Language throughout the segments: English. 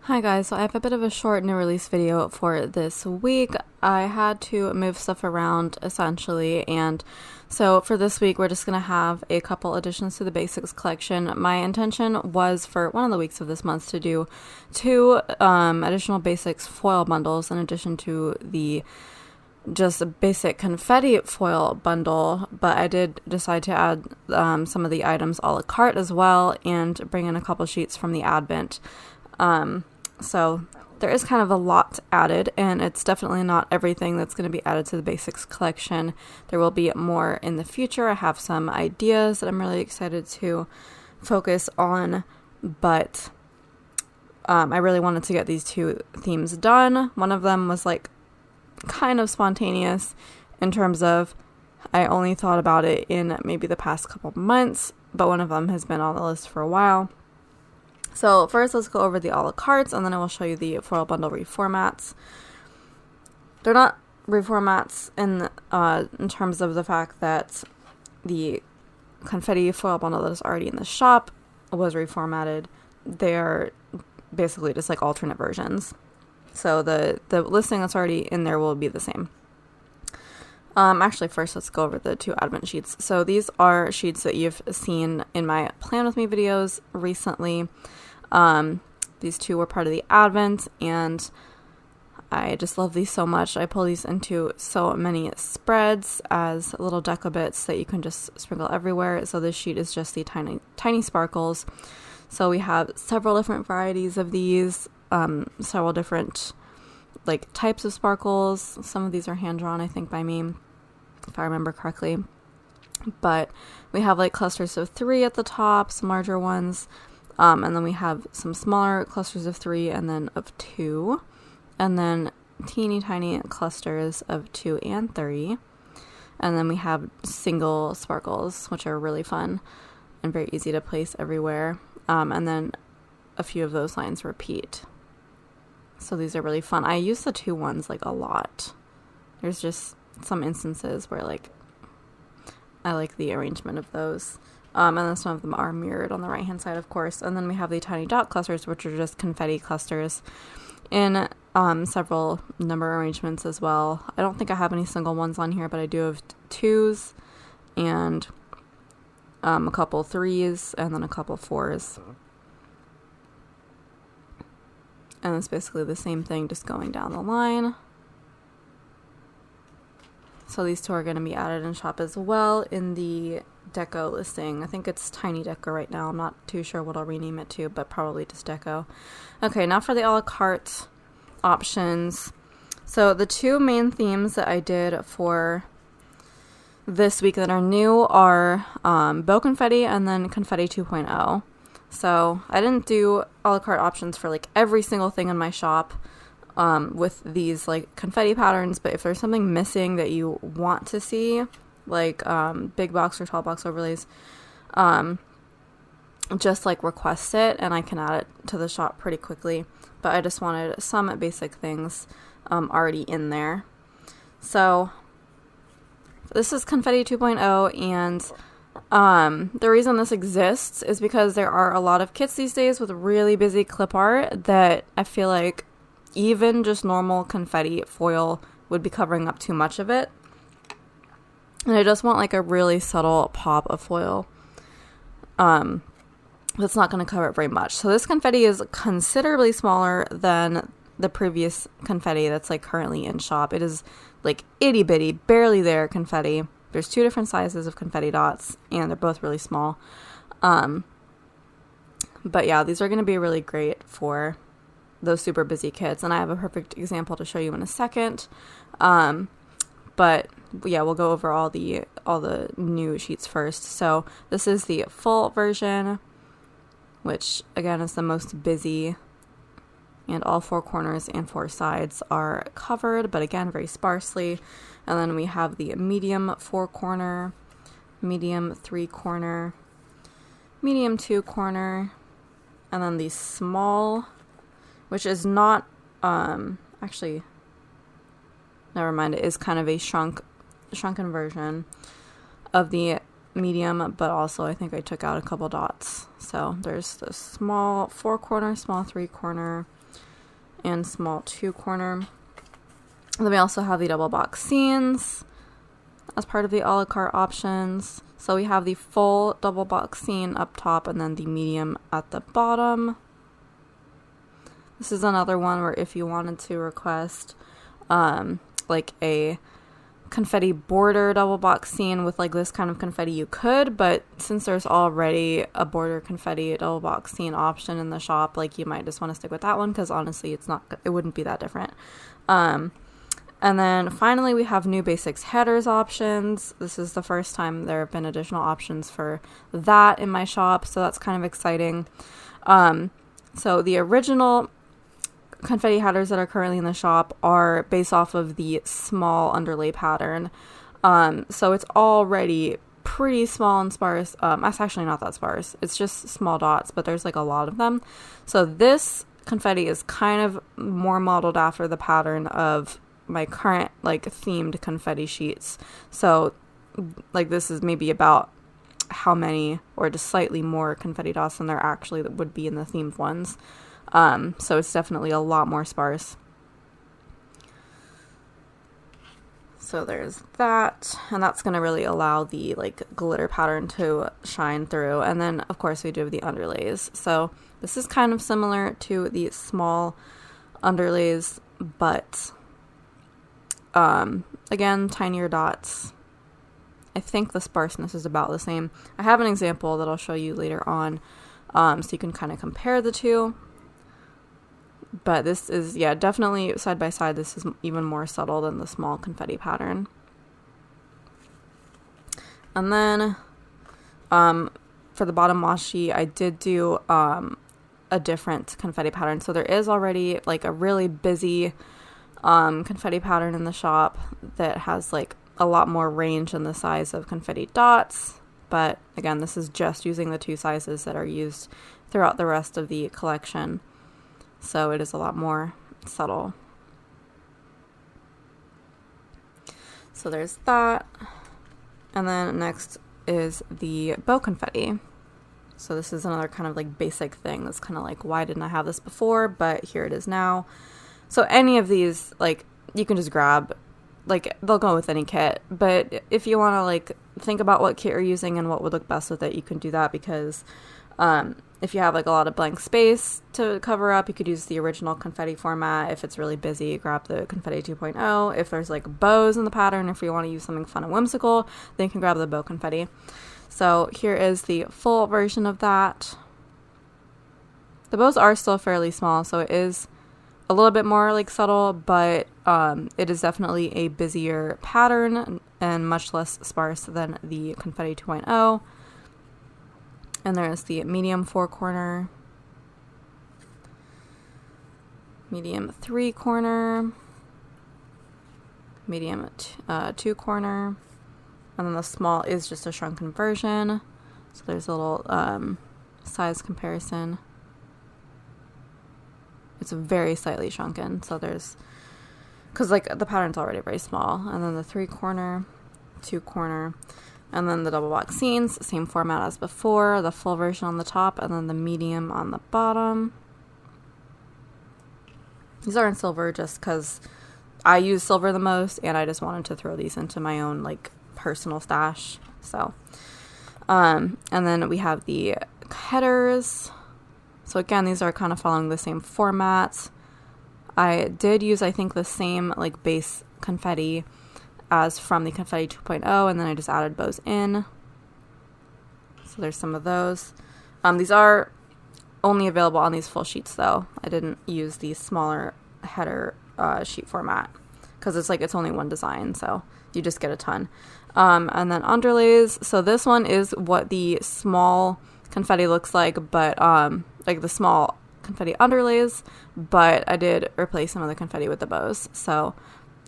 Hi guys, so I have a bit of a short new release video for this week. I had to move stuff around essentially, and so for this week we're just going to have a couple additions to the basics collection. My intention was for one of the weeks of this month to do two additional basics foil bundles in addition to the just a basic confetti foil bundle, but I did decide to add some of the items a la carte as well and bring in a couple sheets from the Advent. So there is kind of a lot added, and it's definitely not everything that's going to be added to the basics collection. There will be more in the future. I have some ideas that I'm really excited to focus on, but I really wanted to get these two themes done. One of them was like kind of spontaneous in terms of I only thought about it in maybe the past couple months, but one of them has been on the list for a while. So first let's go over the a la cartes, and then I will show you the foil bundle reformats. They're not reformats in terms of the fact that the confetti foil bundle that is already in the shop was reformatted. They're basically just like alternate versions. So the listing that's already in there will be the same. Actually, first let's go over the two Advent sheets. So these are sheets that you've seen in my Plan With Me videos recently. These two were part of the Advent, and I just love these so much. I pull these into so many spreads as little deco bits that you can just sprinkle everywhere. So this sheet is just the tiny sparkles. So we have several different varieties of these, several different like types of sparkles. Some of these are hand drawn, I think, by me, if I remember correctly. But we have like clusters of 3 at the top, some larger ones. And then we have some smaller clusters of 3 and then of 2. And then teeny tiny clusters of 2 and 3. And then we have single sparkles, which are really fun and very easy to place everywhere. And then a few of those lines repeat. So these are really fun. I use the 2 ones like a lot. There's just some instances where like I like the arrangement of those. And then some of them are mirrored on the right hand side, of course. And then we have the tiny dot clusters, which are just confetti clusters in several number arrangements as well. I don't think I have any single ones on here, but I do have 2s and a couple 3s and then a couple 4s. And it's basically the same thing, just going down the line. So these 2 are going to be added in shop as well in the deco listing. I think it's tiny deco right now. I'm not too sure what I'll rename it to, but probably just deco. Okay, now for the a la carte options. So the 2 main themes that I did for this week that are new are Bow Confetti and then Confetti 2.0. So I didn't do a la carte options for like every single thing in my shop with these like confetti patterns, but if there's something missing that you want to see, like big box or tall box overlays, just like request it and I can add it to the shop pretty quickly. But I just wanted some basic things already in there. So this is Confetti 2.0, and the reason this exists is because there are a lot of kits these days with really busy clip art that I feel like even just normal confetti foil would be covering up too much of it. And I just want like a really subtle pop of foil that's not going to cover it very much. So this confetti is considerably smaller than the previous confetti that's like currently in shop. It is like itty bitty, barely there confetti. There's 2 different sizes of confetti dots, and they're both really small. But yeah, these are going to be really great for those super busy kits, and I have a perfect example to show you in a second. But yeah, we'll go over all the new sheets first. So this is the full version, which again is the most busy, and all 4 corners and 4 sides are covered, but again very sparsely. And then we have the medium 4 corner, medium 3 corner, medium 2 corner, and then the small, which is not actually, never mind, it is kind of a shrunken version of the medium, but also I think I took out a couple dots. So there's the small 4 corner, small 3 corner, and small 2-corner. And then we also have the double box scenes as part of the a la carte options. So we have the full double box scene up top and then the medium at the bottom. This is another one where if you wanted to request like a confetti border double box scene with like this kind of confetti, you could, but since there's already a border confetti double box scene option in the shop, like you might just want to stick with that one because honestly it wouldn't be that different. And then finally we have new basics headers options. This is the first time there have been additional options for that in my shop, so that's kind of exciting. So the original confetti headers that are currently in the shop are based off of the small underlay pattern. So it's already pretty small and sparse. It's actually not that sparse. It's just small dots, but there's like a lot of them. So this confetti is kind of more modeled after the pattern of my current like themed confetti sheets. So like this is maybe about how many or just slightly more confetti dots than there actually that would be in the themed ones. So it's definitely a lot more sparse. So there's that, and that's going to really allow the like glitter pattern to shine through. And then of course we do have the underlays. So this is kind of similar to the small underlays, but again, tinier dots. I think the sparseness is about the same. I have an example that I'll show you later on, so you can kind of compare the two. But this is, yeah, definitely side by side, this is even more subtle than the small confetti pattern. And then for the bottom washi, I did do a different confetti pattern. So there is already like a really busy confetti pattern in the shop that has like a lot more range in the size of confetti dots. But again, this is just using the two sizes that are used throughout the rest of the collection. So it is a lot more subtle. So there's that. And then next is the bow confetti. So this is another kind of like basic thing that's kind of like, why didn't I have this before? But here it is now. So any of these, like, you can just grab, like, they'll go with any kit. But if you want to, like, think about what kit you're using and what would look best with it, you can do that because if you have, like, a lot of blank space to cover up, you could use the original confetti format. If it's really busy, grab the Confetti 2.0. If there's, like, bows in the pattern, if you want to use something fun and whimsical, then you can grab the bow confetti. So here is the full version of that. The bows are still fairly small, so it is a little bit more like subtle, but it is definitely a busier pattern and much less sparse than the Confetti 2.0. And there's the medium 4-corner, medium 3-corner, medium 2-corner, and then the small is just a shrunken version. So there's a little size comparison. It's very slightly shrunken, so there's, because like the pattern's already very small. And then the 3-corner, 2-corner, and then the double box scenes, same format as before, the full version on the top, and then the medium on the bottom. These are in silver just because I use silver the most, and I just wanted to throw these into my own like personal stash. So, and then we have the headers. So again, these are kind of following the same format. I did use, I think, the same like base confetti as from the Confetti 2.0, and then I just added bows in. So there's some of those. These are only available on these full sheets though. I didn't use the smaller header sheet format because it's only one design, so you just get a ton. And then underlays. So this one is what the small confetti looks like, but like the small confetti underlays, but I did replace some of the confetti with the bows. So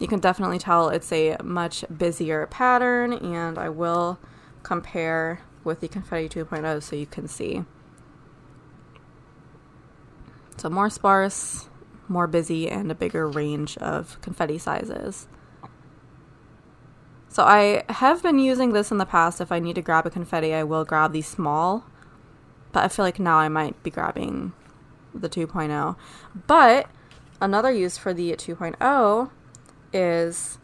you can definitely tell it's a much busier pattern, and I will compare with the Confetti 2.0 so you can see. So more sparse, more busy, and a bigger range of confetti sizes. So I have been using this in the past. If I need to grab a confetti, I will grab the small, but I feel like now I might be grabbing the 2.0. But another use for the 2.0 is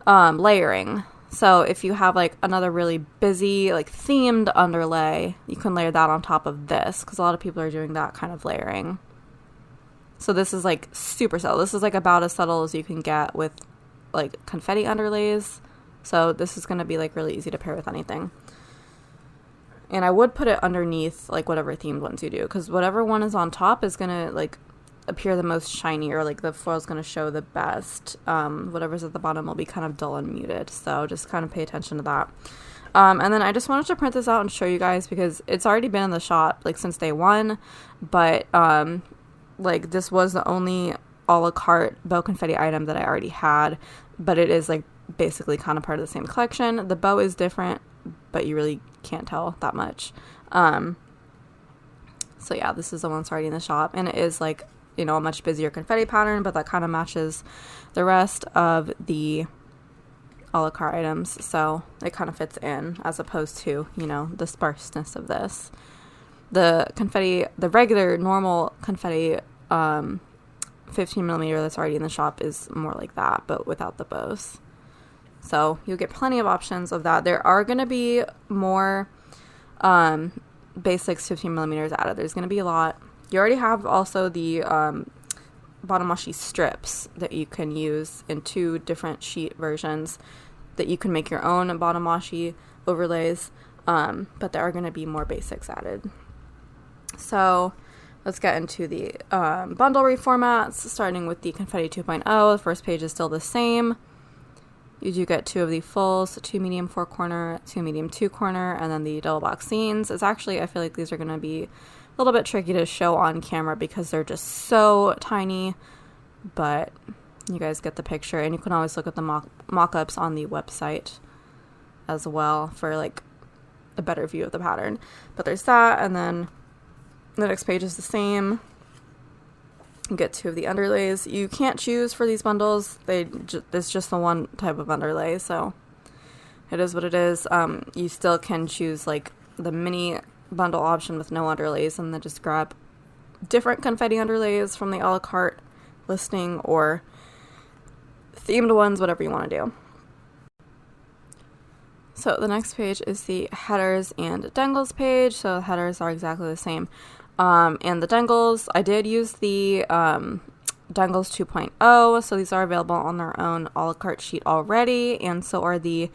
layering. So if you have like another really busy, like themed underlay, you can layer that on top of this, because a lot of people are doing that kind of layering. So this is like super subtle. This is like about as subtle as you can get with like confetti underlays. So this is going to be like really easy to pair with anything. And I would put it underneath like whatever themed ones you do, because whatever one is on top is going to like appear the most shiny, or like the foil is going to show the best. Whatever's at the bottom will be kind of dull and muted, so just kind of pay attention to that. And then I just wanted to print this out and show you guys, because it's already been in the shop like since day one, but like this was the only a la carte bow confetti item that I already had, but it is like basically kind of part of the same collection. The bow is different, but you really can't tell that much. So yeah, this is the one that's already in the shop, and it is like, you know, a much busier confetti pattern, but that kind of matches the rest of the a la carte items, so it kind of fits in, as opposed to, you know, the sparseness of this. The confetti, the regular normal confetti 15mm that's already in the shop is more like that, but without the bows. So you'll get plenty of options of that. There are going to be more basics 15mm added. There's going to be a lot. You already have also the bottom washi strips that you can use in 2 different sheet versions, that you can make your own bottom washi overlays, but there are going to be more basics added. So let's get into the bundle reformats, starting with the Confetti 2.0. The first page is still the same. You do get 2 of the fulls, 2 medium 4-corner, 2 medium 2-corner, and then the double box scenes. It's actually, I feel like these are going to be a little bit tricky to show on camera because they're just so tiny, but you guys get the picture, and you can always look at the mock-ups on the website as well for like a better view of the pattern. But there's that, and then the next page is the same. You get 2 of the underlays. You can't choose for these bundles. It's just the one type of underlay, so it is what it is. You still can choose like the mini bundle option with no underlays, and then just grab different confetti underlays from the a la carte listing, or themed ones, whatever you want to do. So the next page is the headers and dangles page. So the headers are exactly the same. And the dangles, I did use the dangles 2.0, so these are available on their own a la carte sheet already, and so are the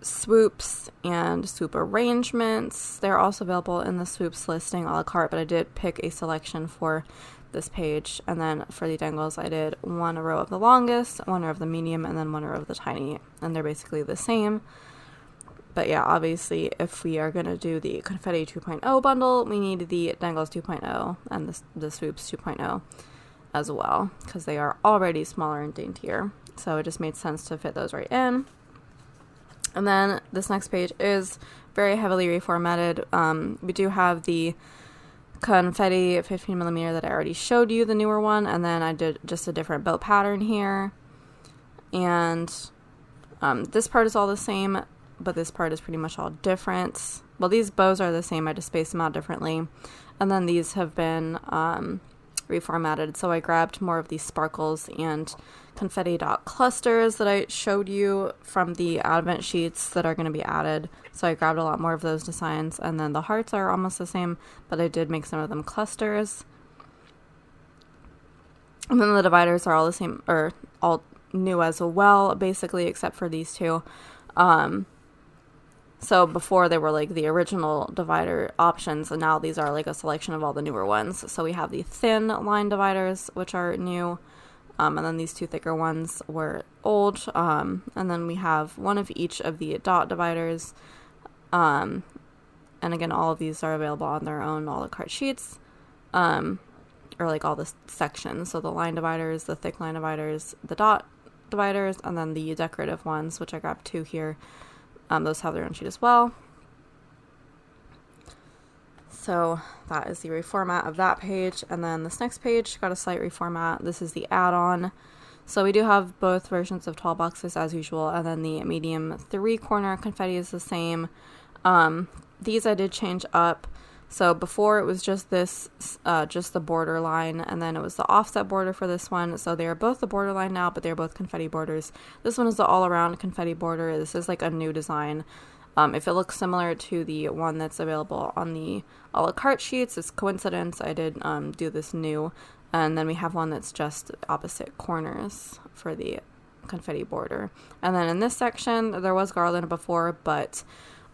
swoops and swoop arrangements. They're also available in the swoops listing a la carte, but I did pick a selection for this page. And then for the dangles, I did 1 row of the longest, 1 row of the medium, and then 1 row of the tiny, and they're basically the same. But yeah, obviously, if we are going to do the Confetti 2.0 bundle, we need the dangles 2.0 and the swoops 2.0 as well, because they are already smaller and daintier. So it just made sense to fit those right in. And then this next page is very heavily reformatted. We do have the Confetti 15mm that I already showed you, the newer one, and then I did just a different bow pattern here. And this part is all the same, but this part is pretty much all different. Well, these bows are the same, I just spaced them out differently. And then these have been reformatted, so I grabbed more of these sparkles and confetti dot clusters that I showed you from the advent sheets that are going to be added. So I grabbed a lot more of those designs, and then the hearts are almost the same, but I did make some of them clusters. And then the dividers are all the same, or all new as well, basically, except for these 2. So before they were like the original divider options, and now these are like a selection of all the newer ones. So we have the thin line dividers, which are new, and then these 2 thicker ones were old, and then we have 1 of each of the dot dividers, and again, all of these are available on their own a la carte sheets, or like all the sections. So the line dividers, the thick line dividers, the dot dividers, and then the decorative ones, which I grabbed 2 here. Those have their own sheet as well. So that is the reformat of that page. And then this next page got a slight reformat. This is the add-on. So we do have both versions of tall boxes as usual, and then the medium 3-corner confetti is the same. These I did change up So before it was just this, just the border line, and then it was the offset border for this one. So they are both the border line now, but they're both confetti borders. This one is the all-around confetti border. This is like a new design. If it looks similar to the one that's available on the a la carte sheets, it's coincidence. I did do this new, and then we have one that's just opposite corners for the confetti border. And then in this section, there was garland before, but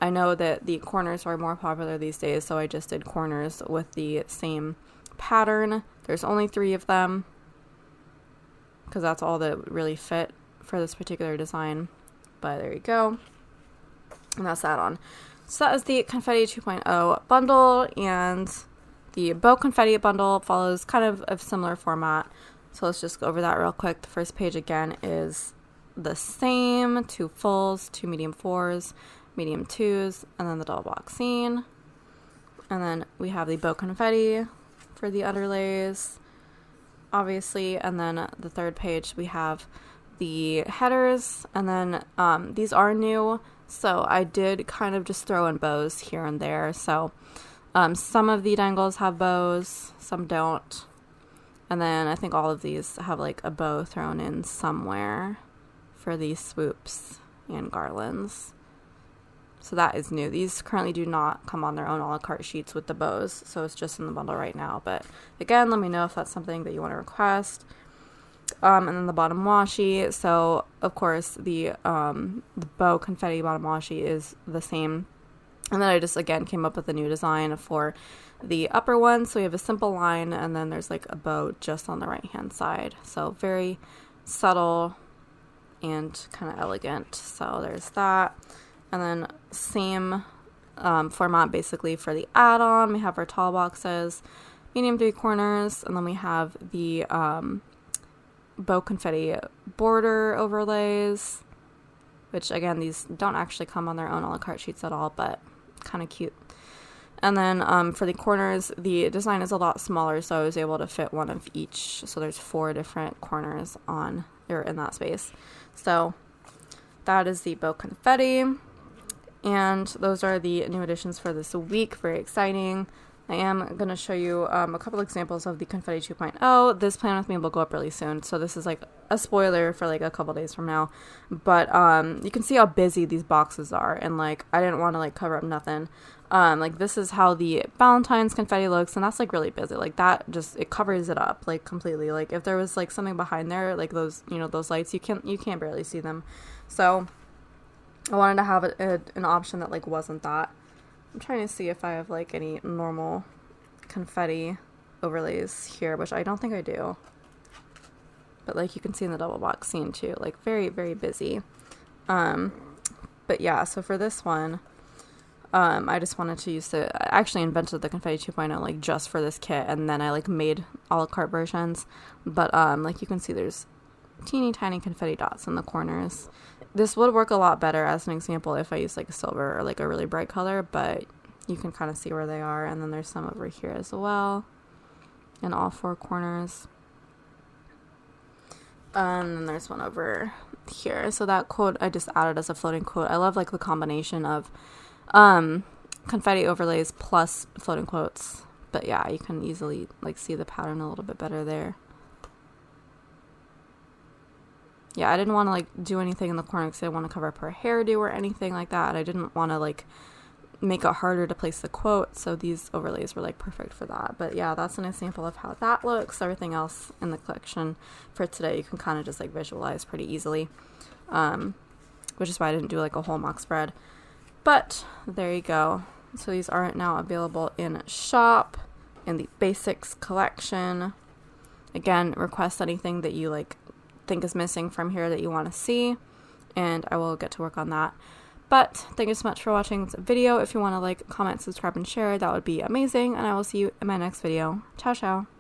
I know that the corners are more popular these days, so I just did corners with the same pattern. There's only 3 of them, because that's all that really fit for this particular design. But there you go. And that's that on. So that is the Confetti 2.0 bundle, and the Bow Confetti bundle follows kind of a similar format. So let's just go over that real quick. The first page again is the same, 2 fulls, 2 medium 4s, medium 2s, and then the double box scene. And then we have the Bow Confetti for the underlays, obviously. And then the third page we have the headers, and then these are new. So I did kind of just throw in bows here and there. So some of the dangles have bows, some don't. And then I think all of these have like a bow thrown in somewhere for these swoops and garlands. So that is new. These currently do not come on their own a la carte sheets with the bows. So it's just in the bundle right now. But again, let me know if that's something that you want to request. And then the bottom washi. So of course the Bow Confetti bottom washi is the same. And then I just again came up with a new design for the upper one. So we have a simple line, and then there's like a bow just on the right hand side. So very subtle and kind of elegant. So there's that. And then same format basically for the add-on. We have our tall boxes, medium 3 corners, and then we have the Bow Confetti border overlays, which again, these don't actually come on their own a la carte sheets at all, but kind of cute. And then for the corners, the design is a lot smaller, so I was able to fit one of each. So there's 4 different corners on or in that space. So that is the Bow Confetti, and those are the new additions for this week. Very exciting. I am going to show you a couple examples of the Confetti 2.0. This Plan With Me will go up really soon, so this is like a spoiler for like a couple days from now. But you can see how busy these boxes are, and like I didn't want to like cover up nothing. Like this is how the Valentine's confetti looks, and that's like really busy. Like that just, it covers it up like completely. Like if there was like something behind there, like those, you know, those lights, you can't barely see them. So I wanted to have an option that like wasn't that. I'm trying to see if I have like any normal confetti overlays here, which I don't think I do. But like you can see in the double box scene too, like very, very busy. But yeah, so for this one, I just wanted to use I actually invented the Confetti 2.0 like just for this kit, and then I like made a la carte versions. But like you can see there's teeny tiny confetti dots in the corners. This would work a lot better as an example if I used like a silver or like a really bright color, but you can kind of see where they are. And then there's some over here as well in all 4 corners. And then there's one over here. So that quote I just added as a floating quote. I love like the combination of confetti overlays plus floating quotes. But yeah, you can easily like see the pattern a little bit better there. Yeah, I didn't want to like do anything in the corner because I didn't want to cover up her hairdo or anything like that. I didn't want to like make it harder to place the quote, so these overlays were like perfect for that. But yeah, that's an example of how that looks. Everything else in the collection for today you can kind of just like visualize pretty easily, which is why I didn't do like a whole mock spread. But there you go. So these are now available in shop in the basics collection. Again, request anything that you like think is missing from here that you want to see, and I will get to work on that. But thank you so much for watching this video. If you want to like, comment, subscribe, and share, that would be amazing, and I will see you in my next video. Ciao, ciao.